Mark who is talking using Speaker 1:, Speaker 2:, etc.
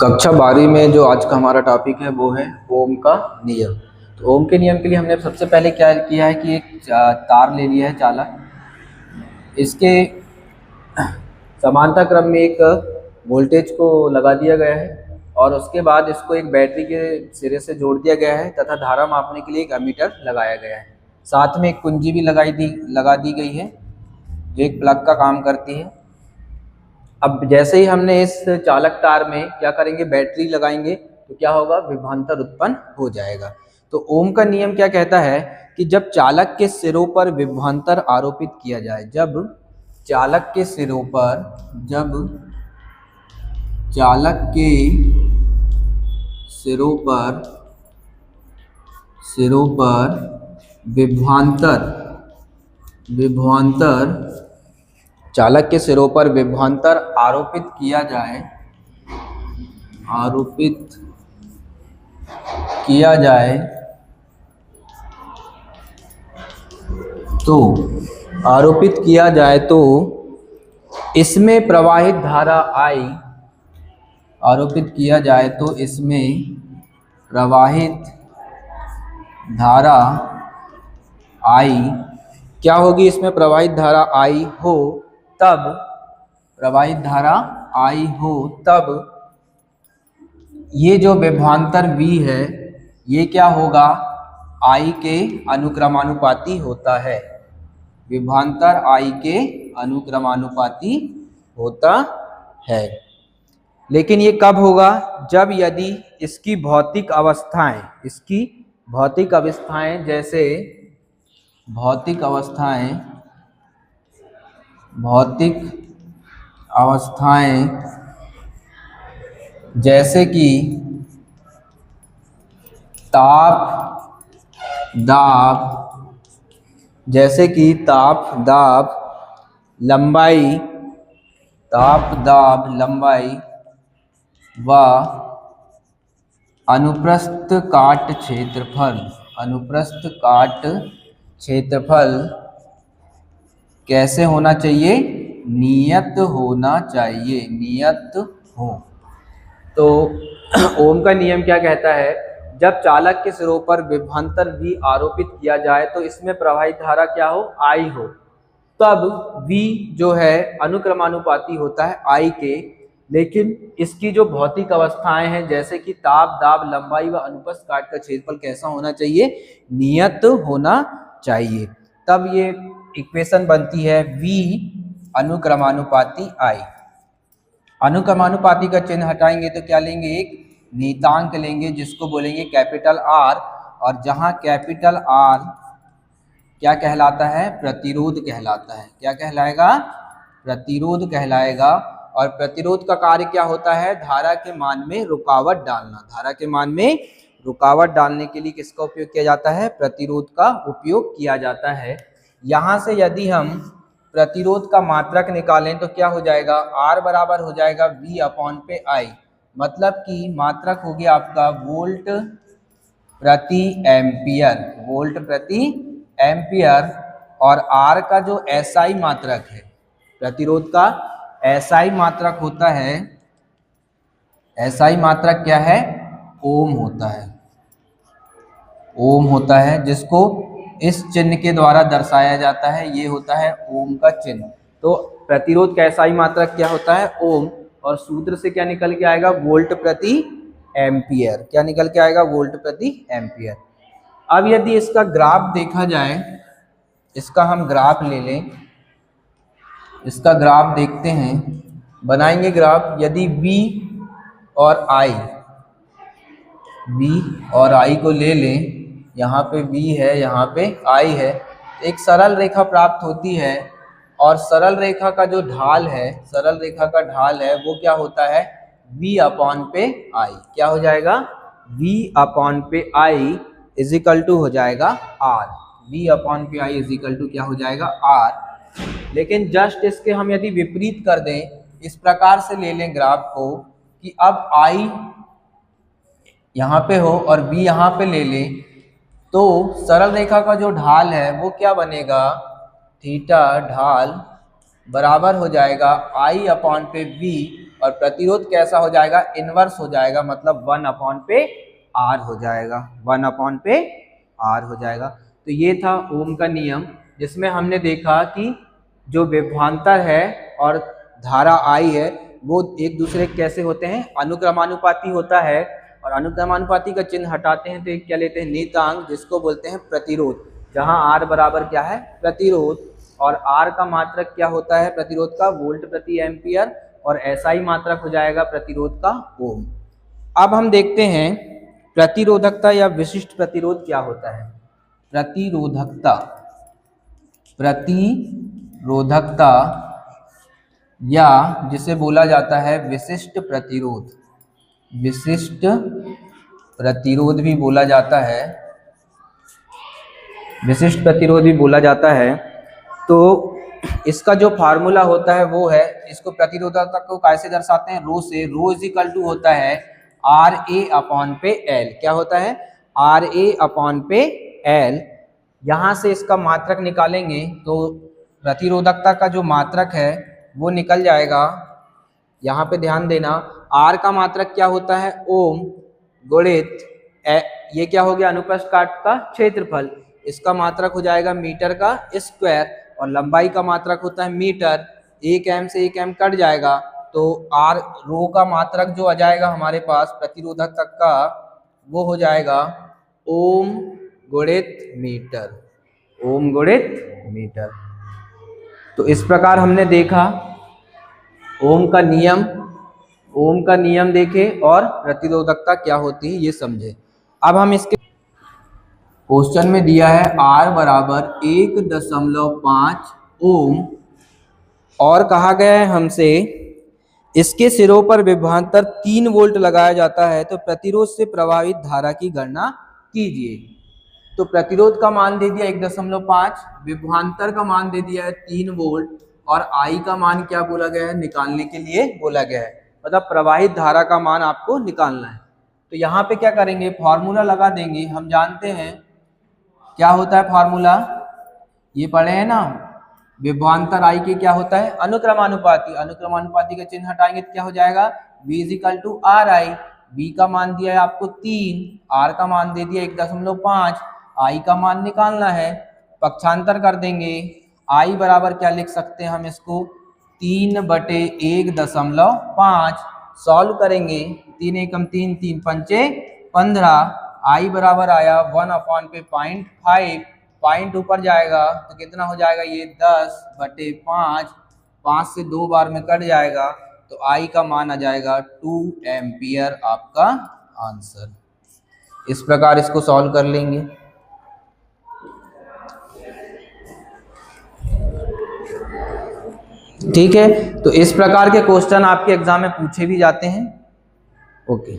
Speaker 1: कक्षा 12 में जो आज का हमारा टॉपिक है वो है ओम का नियम। तो ओम के नियम के लिए हमने सबसे पहले क्या किया है कि एक तार ले लिया है चालक। इसके समांतर क्रम में एक वोल्टेज को लगा दिया गया है और उसके बाद इसको एक बैटरी के सिरे से जोड़ दिया गया है तथा धारा मापने के लिए एक एमीटर लगाया गया है। साथ में एक कुंजी भी लगा दी गई है जो एक प्लग का काम करती है। अब जैसे ही हमने इस चालक तार में क्या करेंगे, बैटरी लगाएंगे तो क्या होगा, विभवांतर उत्पन्न हो जाएगा। तो ओम का नियम क्या कहता है कि जब चालक के सिरों पर विभवांतर आरोपित किया जाए, जब चालक के सिरों पर विभवांतर चालक के सिरों पर विभवांतर आरोपित किया जाए तो इसमें प्रवाहित धारा I क्या होगी, इसमें प्रवाहित धारा I हो तब ये जो विभवांतर V है ये क्या होगा, I के अनुक्रमानुपाती होता है। विभवांतर I के अनुक्रमानुपाती होता है। लेकिन ये कब होगा, जब यदि इसकी भौतिक अवस्थाएं जैसे कि ताप दाब लंबाई व अनुप्रस्थ काट क्षेत्रफल कैसे होना चाहिए, नियत हो। तो ओम का नियम क्या कहता है, जब चालक के सिरों पर विभवांतर V आरोपित किया जाए तो इसमें प्रवाहित धारा क्या हो, I हो, तब V जो है अनुक्रमानुपाती होता है I के। लेकिन इसकी जो भौतिक अवस्थाएं हैं जैसे कि ताप दाब लंबाई व अनुप्रस्थ काट का क्षेत्रफल कैसा होना चाहिए, नियत होना चाहिए। तब ये इक्वेशन बनती है V अनुक्रमानुपाती I। अनुक्रमानुपाती का चिन्ह हटाएंगे तो क्या लेंगे, एक नियतांक लेंगे जिसको बोलेंगे कैपिटल R, और जहां कैपिटल R क्या कहलाता है, प्रतिरोध कहलाता है। क्या कहलाएगा, प्रतिरोध कहलाएगा। और प्रतिरोध का कार्य क्या होता है, धारा के मान में रुकावट डालने के लिए किसका उपयोग किया जाता है, प्रतिरोध का उपयोग किया जाता है। यहाँ से यदि हम प्रतिरोध का मात्रक निकालें तो क्या हो जाएगा, R बराबर हो जाएगा V अपॉन पे I, मतलब कि मात्रक हो गया आपका वोल्ट प्रति एम्पियर। और R का जो SI मात्रक है, प्रतिरोध का SI मात्रक होता है, SI मात्रक क्या है, ओम होता है, जिसको इस चिन्ह के द्वारा दर्शाया जाता है, ये होता है ओम का चिन्ह। तो प्रतिरोध का SI मात्रक क्या होता है, ओम, और सूत्र से क्या निकल के आएगा, वोल्ट प्रति एम्पियर। क्या निकल के आएगा, वोल्ट प्रति एम्पियर। अब यदि इसका ग्राफ देखा जाए, इसका हम ग्राफ ले लें, इसका ग्राफ देखते हैं, बनाएंगे ग्राफ। यदि V और I को ले लें, यहाँ पे V है, यहाँ पे I है, एक सरल रेखा प्राप्त होती है। और सरल रेखा का ढाल है वो क्या होता है, V अपॉन पे I। क्या हो जाएगा, V अपॉन पे I इजिकल टू हो जाएगा R। V अपॉन पे I इजिकल टू क्या हो जाएगा, R। लेकिन जस्ट इसके हम यदि विपरीत कर दें, इस प्रकार से ले लें ग्राफ को कि अब I यहाँ पे हो और B यहाँ पे ले लें, तो सरल रेखा का जो ढाल है वो क्या बनेगा, थीटा ढाल बराबर हो जाएगा I अपॉन पे V, और प्रतिरोध कैसा हो जाएगा, इनवर्स हो जाएगा, मतलब 1/r हो जाएगा, 1/r हो जाएगा। तो ये था ओम का नियम, जिसमें हमने देखा कि जो विभवांतर है और धारा आई है वो एक दूसरे कैसे होते हैं, अनुक्रमानुपाती होता है। और अनुक्रमानुपाती का चिन्ह हटाते हैं तो एक क्या लेते हैं, नियतांक, जिसको बोलते हैं प्रतिरोध, जहां R बराबर क्या है, प्रतिरोध, और R का मात्रक क्या होता है प्रतिरोध का, वोल्ट प्रति एम्पियर, और SI मात्रक हो जाएगा प्रतिरोध का ओम। अब हम देखते हैं प्रतिरोधकता या विशिष्ट प्रतिरोध क्या होता है। प्रतिरोधकता, प्रतिरोधकता या जिसे बोला जाता है विशिष्ट प्रतिरोध, विशिष्ट प्रतिरोध भी बोला जाता है, विशिष्ट प्रतिरोध भी बोला जाता है। तो इसका जो फार्मूला होता है वो है, इसको प्रतिरोधकता को कैसे दर्शाते हैं, रो से। रो इज इक्वल टू होता है RA/L, क्या होता है, RA/L। यहाँ से इसका मात्रक निकालेंगे तो प्रतिरोधकता का जो मात्रक है वो निकल जाएगा। यहाँ पे ध्यान देना, R का मात्रक क्या होता है, ओम, गुणित ये क्या हो गया, अनुप्रस्थ काट का क्षेत्रफल, इसका मात्रक हो जाएगा मीटर का स्क्वायर, और लंबाई का मात्रक होता है मीटर। 1 m से 1 m कट जाएगा तो R रो का मात्रक जो आ जाएगा हमारे पास प्रतिरोधक का, वो हो जाएगा ओम गुणित मीटर, ओम गुणित मीटर। तो इस प्रकार हमने देखा ओम का नियम, ओम का नियम देखे और प्रतिरोधकता क्या होती है ये समझे। अब हम इसके क्वेश्चन में दिया है R बराबर 1.5 ओम, और कहा गया है हमसे इसके सिरों पर विभवांतर 3 वोल्ट लगाया जाता है, तो प्रतिरोध से प्रवाहित धारा की गणना कीजिए। तो प्रतिरोध का मान दे दिया 1.5, विभवांतर का मान दे दिया है 3 वोल्ट, और I का मान क्या बोला गया है, निकालने के लिए बोला गया है, मतलब प्रवाहित धारा का मान आपको निकालना है। तो यहाँ पे क्या करेंगे, फॉर्मूला लगा देंगे। हम जानते हैं क्या होता है फॉर्मूला, ये पढ़े हैं ना, विभवांतर I के क्या होता है, अनुक्रमानुपाती, अनुक्रमानुपाती का चिन्ह हटाएंगे तो क्या हो जाएगा, V = RI। B का मान दिया है आपको 3, R का मान दे दिया 1.5, I का मान निकालना है, पक्षांतर कर देंगे। I बराबर क्या लिख सकते हैं हम इसको, 3/1.5, सॉल्व करेंगे, 3 एकम 3, 3 पंचे 15, I बराबर आया 1/0.5, पॉइंट ऊपर जाएगा तो कितना हो जाएगा, ये 10/5, 5 से 2 बार में कट जाएगा, तो I का मान आ जाएगा 2 एम्पियर, आपका आंसर। इस प्रकार इसको सॉल्व कर लेंगे। ठीक है, तो इस प्रकार के क्वेश्चन आपके एग्जाम में पूछे भी जाते हैं। ओके।